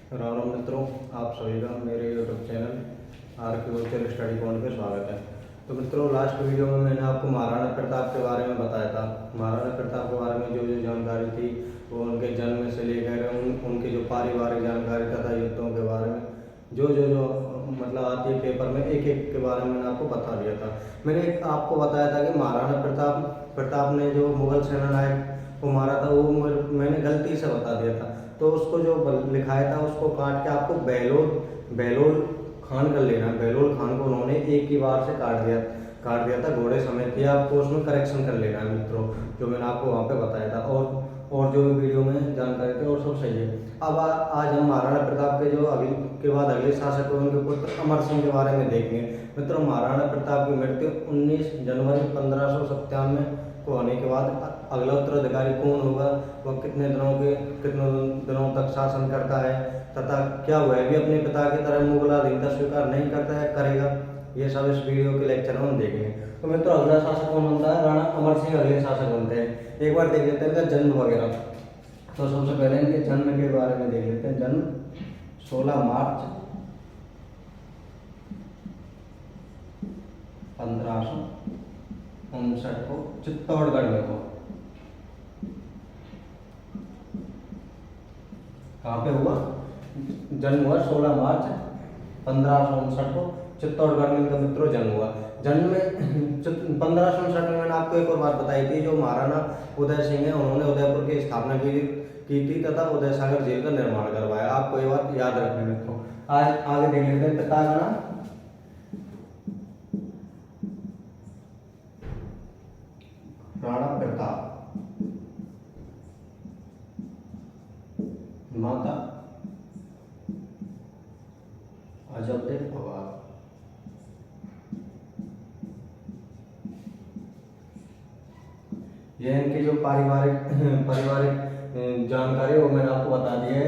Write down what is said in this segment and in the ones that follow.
राम राम मित्रों, आप सभी का मेरे यूट्यूब चैनल आर के गोचर स्टडी पॉइंट पे स्वागत है। तो मित्रों, लास्ट वीडियो में मैंने आपको महाराणा प्रताप के बारे में बताया था। महाराणा प्रताप के बारे में जो जो जानकारी थी वो उनके जन्म से लेकर उनकी जो पारिवारिक जानकारी तथा युद्धों के बारे में जो मतलब आती है पेपर में, एक एक के बारे में मैंने आपको बता दिया था। मैंने आपको बताया था कि महाराणा प्रताप ने जो मुगल सेनानायक को मारा था वो मैंने गलती से बता दिया था। तो उसको जो लिखाया था उसको काट के आपको बहलोल खान कर लेना है। बहलोल खान को उन्होंने एक ही बार से काट दिया था घोड़े समेत। या आपको उसमें करेक्शन कर लेना है मित्रों, जो मैंने आपको वहाँ पे बताया था। और जो वीडियो में जानकारी थी और सब सही है। अब आज हम महाराणा प्रताप के जो अगले शासक हुए उनके पुत्र अमर सिंह के बारे में देखेंगे। मित्रों, महाराणा प्रताप की मृत्यु 19 जनवरी 1597 को होने के बाद अगला उत्तराधिकारी कौन होगा, वह कितने दिनों तक शासन करता है तथा क्या वह भी अपने पिता की तरह मुगलाधीनता स्वीकार नहीं करता है, करेगा, ये सब इस वीडियो के लेक्चर में हम देखेंगे। तो मित्रों, अगला शासक कौन बनता है? राणा अमर सिंह अगले शासक बनते हैं। एक बार देख लेते हैं इनका जन्म वगैरह। तो सबसे पहले इनके जन्म के बारे में देख लेते हैं। जन्म 16 मार्च 1559 को चित्तौड़गढ़ में हुआ। कहाँ पे हुआ? जन्म हुआ 16 मार्च 1559 को चित्तौड़गढ़ में इनका मित्रों जन्म हुआ। जन्म में 1559 में मैंने आपको एक और बात बताई थी, जो महाराणा उदय सिंह है उन्होंने उदयपुर की स्थापना की थी तथा उदय सागर जेल का निर्माण करवाया। आपको ये बात याद रखनी मित्रों। आज आगे देख लेते हैं पिता का नाम। राणा प्रताप। माता अजबदेव पवार। यह इनकी जो पारिवारिक जानकारी वो मैंने आपको बता दी है।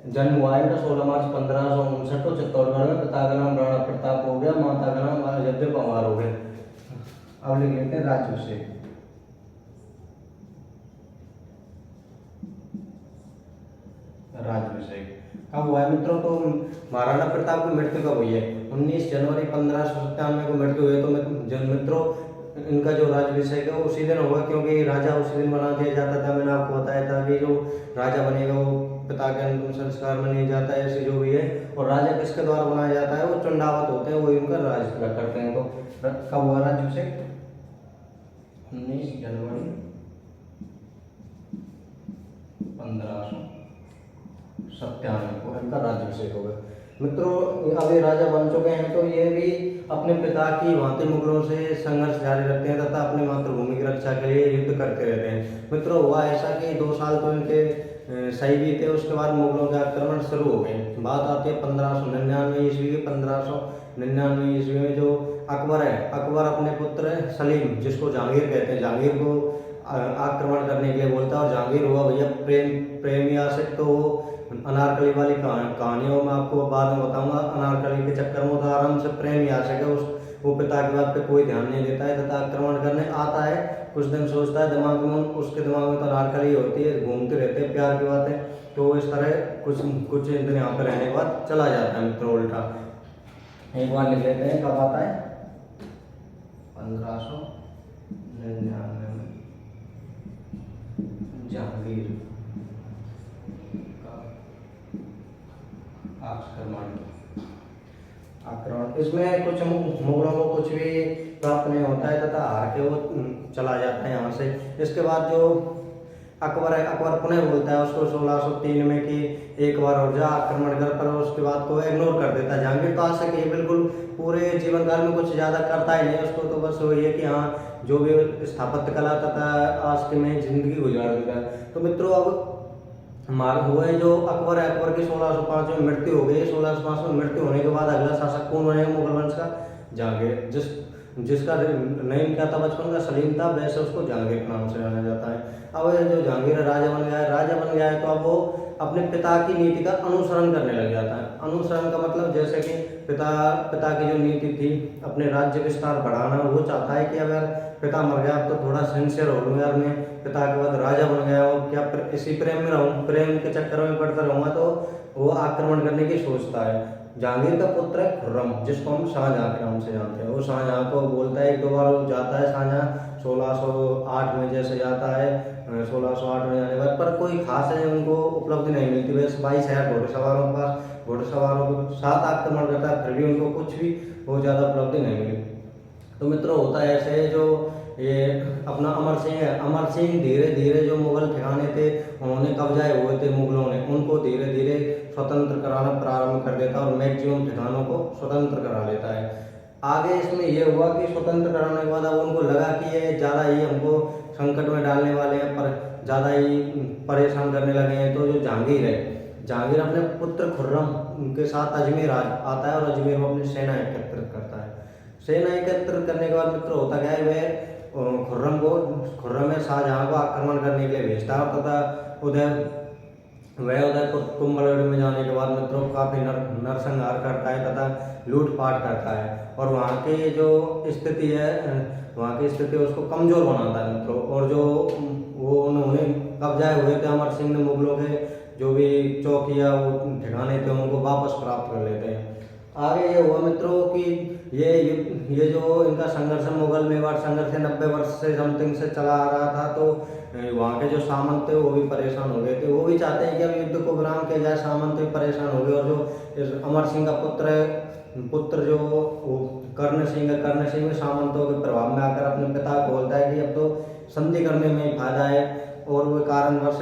जन्म हुआ है इनका 16 मार्च 1559 को चित्तौड़गढ़ में। पिता का नाम राणा प्रताप हो गया, माता का नाम अजबदेव पवार हो गया। अब लिख लेते हैं राज्याभिषेक। राज्याभिषेक कब हुआ है मित्रों? तो महाराणा प्रताप की मृत्यु कब हुई है? 19 जनवरी 1597 को मृत्यु हुई। तो मित्रों, इनका जो राज्याभिषेक है वो उसी दिन होगा, क्योंकि राजा उसी दिन बना दिया जाता था। मैंने आपको बताया था कि जो राजा बनेगा वो पिता के अंतिम संस्कार में नहीं जाता है, ऐसी जो भी है। और राजा किसके द्वारा बनाया जाता है? वो चंडावत होते हैं, वो इनका राज करते हैं। तो कब हुआ राज्याभिषेक? 19 जनवरी 1597 को इनका राज्याभिषेक होगा। मित्रों, अब ये राजा बन चुके हैं तो ये भी अपने पिता की भांति मुगलों से संघर्ष जारी रखते हैं तथा अपनी मातृभूमि की रक्षा के लिए युद्ध करते रहते हैं। मित्रों, हुआ ऐसा कि 2 साल तो इनके सही भी थे, उसके बाद मुगलों के आक्रमण शुरू हो गए। बात आती है 1599 ईस्वी की। 1599 ईस्वी में जो अकबर है, अकबर अपने पुत्र सलीम, जिसको जहांगीर कहते हैं, जहांगीर को आक्रमण करने के लिए बोलता है। और जहांगीर हुआ भैया प्रेमी आशिक। तो अनारकली वाली कहानियों में आपको बाद में बताऊंगा। अनारकली के चक्कर में तो आराम से प्रेम ही आ सके, वो पिता की बात पे कोई ध्यान नहीं देता है तथा आक्रमण करने आता है। कुछ दिन सोचता है दिमाग में, उसके दिमाग में तो अनारकली होती है, घूमते रहते हैं प्यार की बातें। तो इस तरह कुछ दिन यहाँ पे रहने के बाद चला जाता है मित्रों उल्टा। एक बार लिख लेते हैं कब आता है? 1599 में जहांगीर आक्रमण। इसमें कुछ मुगलों को कुछ भी प्राप्त नहीं होता है तथा हार के वो चला जाता है यहाँ से। इसके बाद जो अकबर है, अकबर पुनः बोलता है उसको 1603 में कि एक बार और जा आक्रमण कर, पर उसके बाद को इग्नोर कर देता है। जहांगीर तो आज से कि बिल्कुल पूरे जीवन काल में कुछ ज़्यादा करता ही नहीं, उसको तो बस वही है कि हाँ जो भी स्थापत्य कला तथा आज के में जिंदगी गुजार देता है। तो मित्रों, अब मार्ग हुए जो अकबर है, अकबर की 1605 में मृत्यु हो गई। 1605 में मृत्यु होने के बाद अगला शासक कौन बनेगा मुगल वंश का? जहांगीर। जिसका नेम क्या था बचपन का? सलीम था, वैसे उसको जहांगीर के नाम से जाना जाता है। अब जो जहांगीर राजा बन गया है, तो अब वो अपने पिता की नीति का अनुसरण करने लग जाता है। अनुसरण का मतलब जैसे कि पिता पिता की जो नीति थी अपने राज्य विस्तार बढ़ाना, वो चाहता है कि अगर पिता मर गया तो थोड़ा सिंसियर हो लूँ यार, मैं पिता के बाद राजा बन गया और क्या इसी प्रेम में रहूँ, प्रेम के चक्कर में पड़ता रहूँगा, तो वो आक्रमण करने की सोचता है। जहांगीर का पुत्र है खुर्रम, जिसको हम शाहजहाँ के नाम से जानते हैं। वो शाहजहाँ को बोलता है, एक दो बार वो जाता है शाहजहाँ 1608 में जैसे जाता है, 1608 में जाने के बाद पर कोई खास है उनको उपलब्धि नहीं मिलती। वैसे 22,000 घोड़सवारों के पास घोड़सवारों के साथ आक्रमण करता है, फिर भी उनको कुछ भी वो ज़्यादा उपलब्धि नहीं मिली। तो मित्रों होता है ऐसे, जो ये अपना अमर सिंह है, अमर सिंह धीरे धीरे जो मुगल ठिकाने थे उन्होंने कब्जाए हुए थे मुगलों ने, उनको धीरे धीरे स्वतंत्र कराना प्रारंभ कर देता है और मैक्सिमम ठिकानों को स्वतंत्र करा लेता है। आगे इसमें यह हुआ कि स्वतंत्र कराने के बाद अब उनको लगा कि ये ज़्यादा ही हमको संकट में डालने वाले हैं, पर ज़्यादा ही परेशान करने लगे हैं। तो जो जहांगीर है, जहांगीर अपने पुत्र खुर्रम के साथ अजमेर आता है और अजमेर में अपनी सेना एकत्रित करता है। सेना एकत्रित करने के बाद मित्र होता क्या है, वह खुर्रम में शाहजहाँ को आक्रमण करने के लिए भेजता है तथा उदयपुर कुंभलगढ़ में जाने के बाद मित्रों काफ़ी नरसंहार करता है तथा लूटपाट करता है और वहाँ की जो स्थिति है, वहाँ की स्थिति उसको कमज़ोर बनाता है मित्रों। और जो वो उन्होंने कब्जाए हुए थे अमर सिंह ने, मुगलों के जो भी चौकिया वो ठिकाने थे उनको वापस प्राप्त कर लेते हैं। आगे ये हुआ मित्रों कि ये जो इनका संघर्ष मुगल मेवाड़ संघर्ष 90 वर्ष से समथिंग से चला आ रहा था। तो वहाँ के जो सामंत थे वो भी परेशान हो गए थे, वो भी चाहते हैं कि अब युद्ध को विराम किया जाए, सामंत भी परेशान हो गए। और जो अमर सिंह का पुत्र जो कर्ण सिंह में सामंतों के प्रभाव में आकर अपने पिता को बोलता है कि अब तो संधि करने में ही फायदा है, और वो कारणवश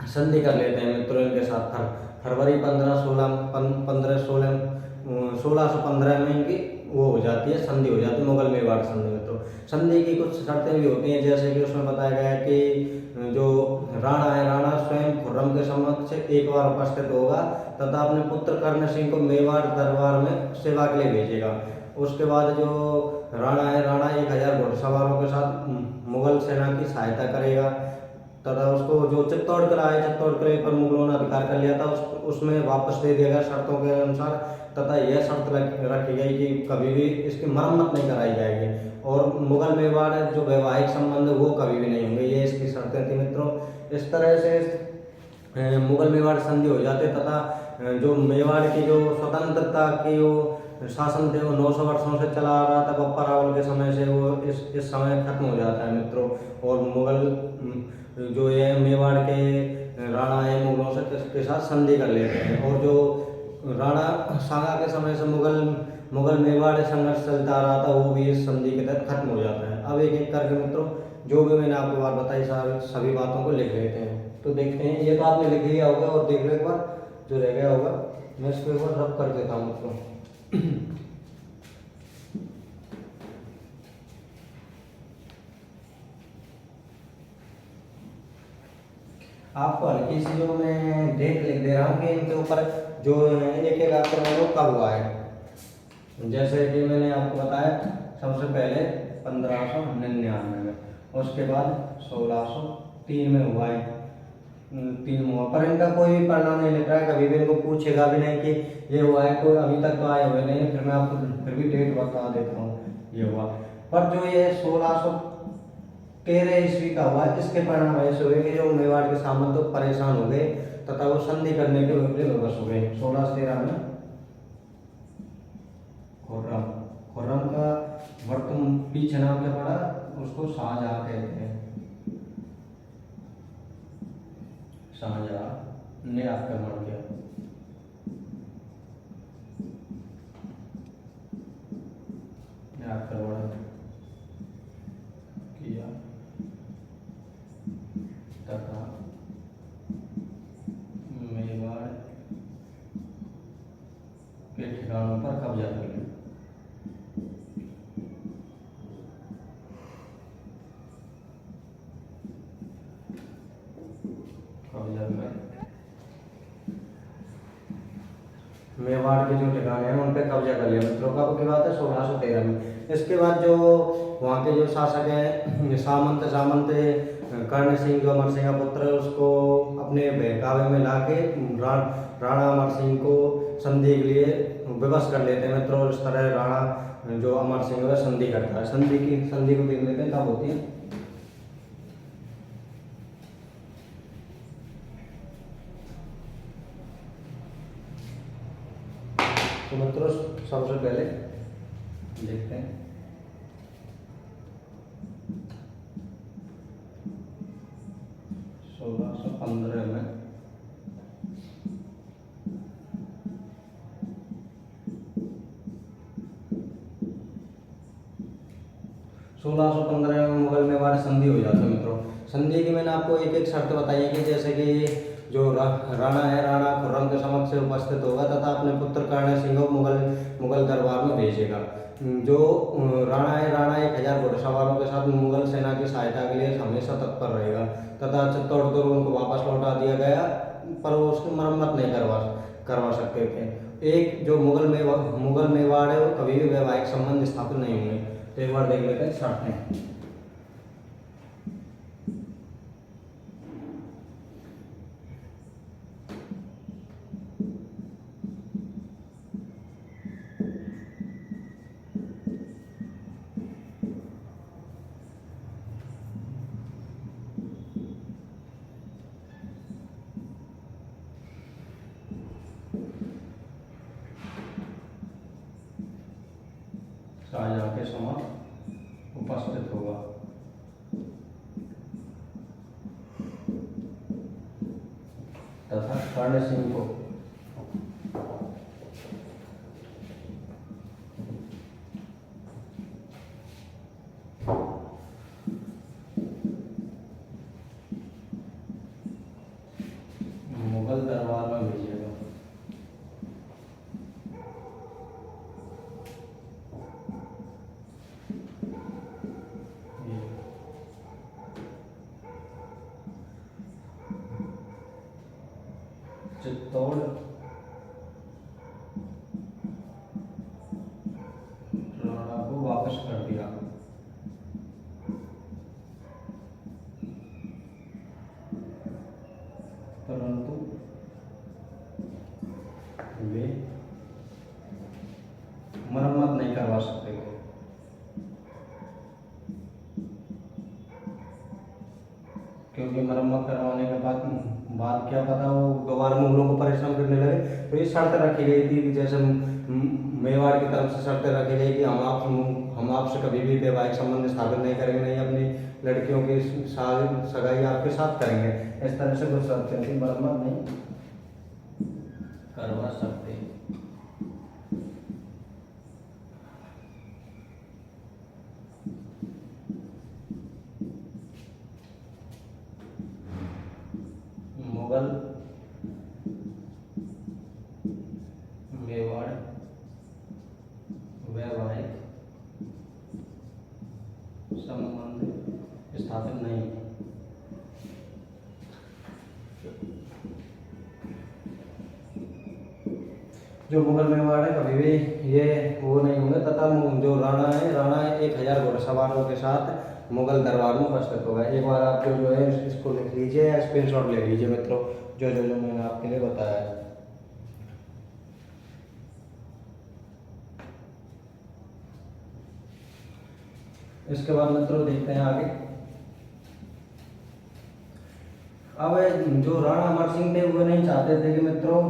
संधि कर लेते हैं मित्रों इनके साथ। फरवरी 1615 में इनकी वो हो जाती है, संधि हो जाती है, मुगल मेवाड़ संधि में। तो संधि की कुछ शर्तें भी होती हैं, जैसे कि उसमें बताया गया है कि जो राणा है, राणा स्वयं खुर्रम के समक्ष एक बार उपस्थित होगा तथा अपने पुत्र कर्ण सिंह को मेवाड़ दरबार में सेवा के लिए भेजेगा। उसके बाद जो राणा है, राणा 1000 घोड़सवारों के साथ मुगल सेना की सहायता करेगा तथा उसको जो चित्तौड़ किले पर मुगलों ने अधिकार कर लिया था उसमें वापस दे दिया गया शर्तों के अनुसार, तथा यह शर्त रखी गई कि कभी भी इसकी मरम्मत नहीं कराई जाएगी और मुगल मेवाड़ जो वैवाहिक संबंध वो कभी भी नहीं होंगे। ये इसकी शर्तें थी मित्रों। इस तरह से मुगल मेवाड़ संधि हो जाते तथा जो मेवाड़ की जो स्वतंत्रता की जो शासन थे वो 900 वर्षों से चला आ रहा था बप्पा रावल के समय से, वो इस समय खत्म हो जाता है मित्रों। और मुगल जो ये मेवाड़ के राणा है मुगलों से के साथ संधि कर लेते हैं, और जो राणा सांगा के समय से मुगल मेवाड़ संघर्ष चलता आ रहा था वो भी इस संधि के तहत खत्म हो जाता है। अब एक एक करके मित्रों जो भी मैंने आपको बात बताई सभी बातों को लिख लेते हैं। तो देखते हैं, ये तो आपने लिख लिया होगा और देख लो एक बार जो रह गया होगा, मैं इसको एक बार रब कर देता हूँ मित्रों। आपको हल्की सी जो मैं डेट लिख दे रहा हूँ कि इनके ऊपर जो एक एक आक्रमण वो कब हुआ है। जैसे कि मैंने आपको बताया सबसे पहले 1599 में, उसके बाद 1603 में हुआ है, 3 हुआ, पर इनका कोई भी परिणाम नहीं लिख रहा है, कभी भी इनको पूछेगा भी नहीं कि ये हुआ है, कोई अभी तक तो आए हुए नहीं। फिर मैं आपको फिर भी डेट बता देता हूँ ये हुआ। पर जो ये 1613 ईस्वी का हुआ, इसके परिणाम ऐसे हुए कि जो मेवाड़ के सामंत तो परेशान हो गए तथा वो संधि करने के लिए विवश हो गए। 1613 में खुर्रम का वर्तमान पीछे नाम क्या पड़ा, उसको शाहजहाँ कहते हैं। शाहजहाँ ने आक्रमण किया, तथा मेवाड़ के ठिकानों पर कब्जा कर लिया। मेवाड़ के जो ठिकाने हैं उन पर कब्जा कर लिया मित्रों। कब की बात है, 1613 में। इसके बाद जो वहाँ के जो शासक हैं सामंत कर्ण सिंह जो अमर सिंह का पुत्र है उसको अपने बहकावे में लाके राणा अमर सिंह को संधि के लिए विवश कर लेते हैं मित्रों। इस तरह राणा जो अमर सिंह है संधि करता है। संधि को देख लेते हैं कब होती है। तो मित्रों सबसे पहले देखते हैं 1615 में मुगल मेवाड़ संधि हो जाती है मित्रों। संधि की मैंने आपको एक एक शर्त बताई है कि जैसे कि जो राणा है, राणा खुर्रम के समक्ष उपस्थित होगा तथा अपने पुत्र कर्ण सिंह को मुगल दरबार में भेजेगा। जो राणा है, राणा 1000 घुड़सवारों के साथ मुगल सेना की सहायता के लिए हमेशा तत्पर रहेगा तथा चित्तौड़ दुर्ग उनको वापस लौटा दिया गया, पर वो उसकी मरम्मत नहीं करवा सकते थे। एक जो मुगल मेवाड़ है वो कभी भी वैवाहिक संबंध स्थापित नहीं होंगे। तो एक बार देख लेते हैं शर्तें। शाहजहां के समक्ष उपस्थित होगा तथा कर्ण सिंह को मुगल दरबार में भेजेगा। चित्तौड़ राणा को वापस कर दिया। परंतु वे मरम्मत नहीं करवा सकते थे क्योंकि मरम्मत करवाने के बाद क्या पता वो दोबारा मुगलों को परिश्रम करने लगे। तो ये शर्त रखी गई थी कि जैसे मेवाड़ की तरफ से शर्त रखी गई कि हम आपसे कभी भी वैवाहिक संबंध स्थापित नहीं करेंगे, नहीं अपनी लड़कियों की सगाई आपके साथ करेंगे। इस तरह से कुछ शर्तें थी, मरम्मत नहीं करवा सकते। मुगल मेवाड़ वैवाहिक संबंध स्थापित नहीं। जो मुगल मेवाड़ है कभी भी ये वो नहीं होंगे तथा जो राणा है, राणा 1000 घुड़सवारों के साथ मुगल दरबार में उपस्थित होगा। एक बार आप जो है इसको लिख लीजिए या स्क्रीनशॉट ले लीजिए मित्रों, जो मैंने आपके लिए बताया है। इसके बाद मित्रों देखते हैं आगे। अब जो राणा अमर सिंह थे वो नहीं चाहते थे कि मित्रों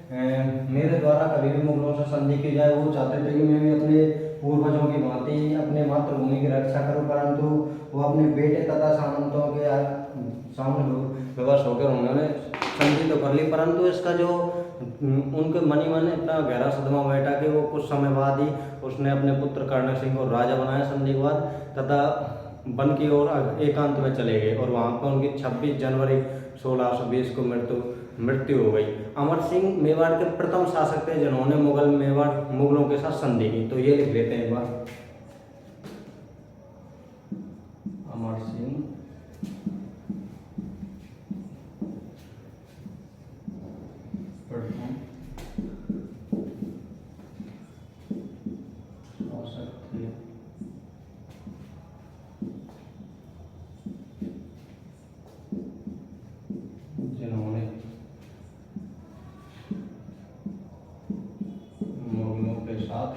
मेरे द्वारा कभी भी मुगलों से संधि की जाए। वो चाहते थे कि मैं भी अपने पूर्वजों की भांति अपने मातृभूमि की रक्षा करूं, परंतु वो अपने बेटे तथा सामंतों के सामने विवश होकर उन्होंने संधि तो कर ली, परंतु इसका जो उनके मन इतना गहरा सदमा बैठा कि वो कुछ समय बाद ही उसने अपने पुत्र कर्ण सिंह को राजा बनाया संधि के बाद तथा वन की ओर एकांत में चले गए और वहाँ पर उनकी 26 जनवरी 1620 को मृत्यु हो गई। अमर सिंह मेवाड़ के प्रथम शासक थे जिन्होंने मुगलों के साथ संधि की। तो ये लिख लेते हैं एक बार, अमर सिंह प्रथम शासक थे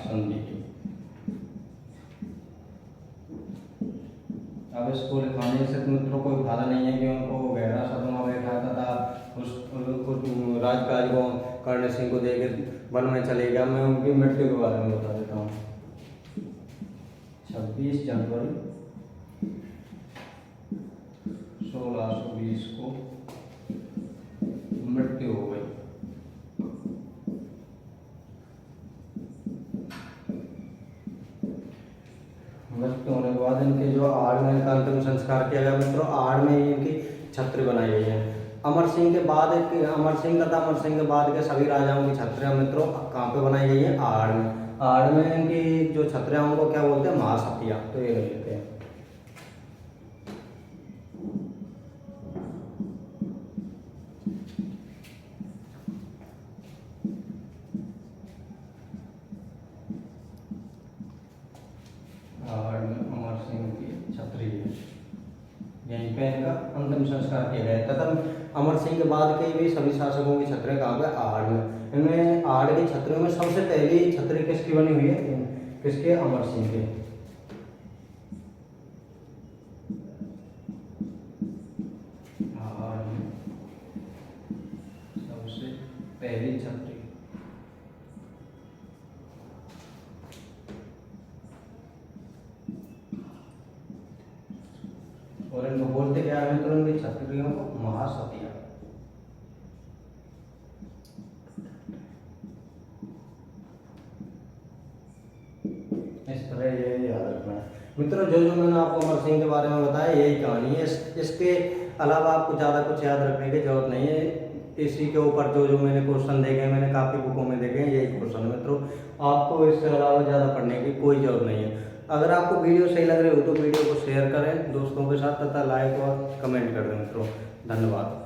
संधि की। अब इसको लिखाने से मित्रों कोई फायदा नहीं है कि उनको गहरा सदमा बैठाता था उस राजकाज को कर्ण सिंह को देकर वन में चले गया। मैं उनकी मृत्यु के बारे में बता देता हूँ। 26 जनवरी 1620 को मृत्यु हो गई। मृत्यु होने के बाद इनके जो आड़ में इनका अंतिम संस्कार किया गया मित्रों। आड़ में इनकी छत्र बनाई गई है। अमर सिंह के बाद अमर सिंह तथा अमर सिंह के बाद के सभी राजाओं की छत्रियां मित्रों कहाँ पे बनाई गई है? आड़ में। आड़ में इनकी जो छत्रियां उनको क्या बोलते हैं? महासतिया। तो ये लेते हैं। अमर सिंह की छत्री है, यहीं पे इनका अंतिम संस्कार किया गया तथा अमर सिंह के बाद के भी सभी शासकों की छत्रियां कहाँ पे? आड़ में। इनमें आड़ की छत्रियों में सबसे पहली छत्री किसकी बनी हुई है? किसके? अमर सिंह के। आड़ में सबसे पहली छत्री और इनको बोलते क्या है मित्रों? इनकी छत्रियों को महासतिया। इस तरह ये याद रखना है मित्रों। जो मैंने आपको अमर सिंह के बारे में बताया यही कहानी है। इसके अलावा आपको ज़्यादा कुछ याद रखने की जरूरत नहीं है। इसी के ऊपर जो मैंने क्वेश्चन देखे हैं, मैंने काफ़ी बुकों में देखे हैं, यही क्वेश्चन है मित्रों। आपको इसके अलावा ज़्यादा पढ़ने की कोई जरूरत नहीं है। अगर आपको वीडियो सही लग रही हो तो वीडियो को शेयर करें दोस्तों के साथ तथा लाइक और कमेंट कर दें मित्रों। धन्यवाद।